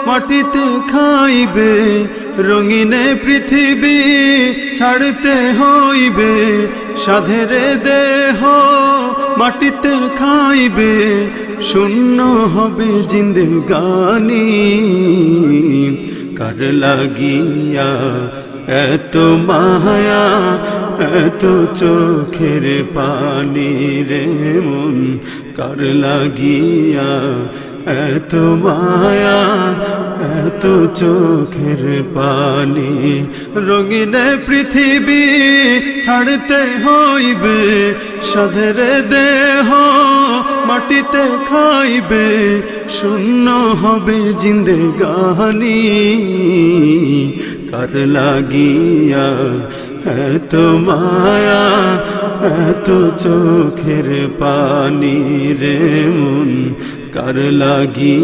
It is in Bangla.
মাটিতে খাইবে রঙিনে পৃথিবী ছাড়তে হইবে সাধের দেহ মাটিতে খাইবে শূন্য হবে জিন্দেগানি কার লাগিয়া এত মায়া এত চোখের পানি রে মন কার লাগিয়া এত মায়া এত চোখের পানি রঙিন পৃথিবী ছাড়তে হইবে সাধের দেহ মাটিতে খাইবে শূন্য হবে জিন্দেগানি কার লাগিয়া এত মায়া এত চোখের পানি রে মন কার লাগি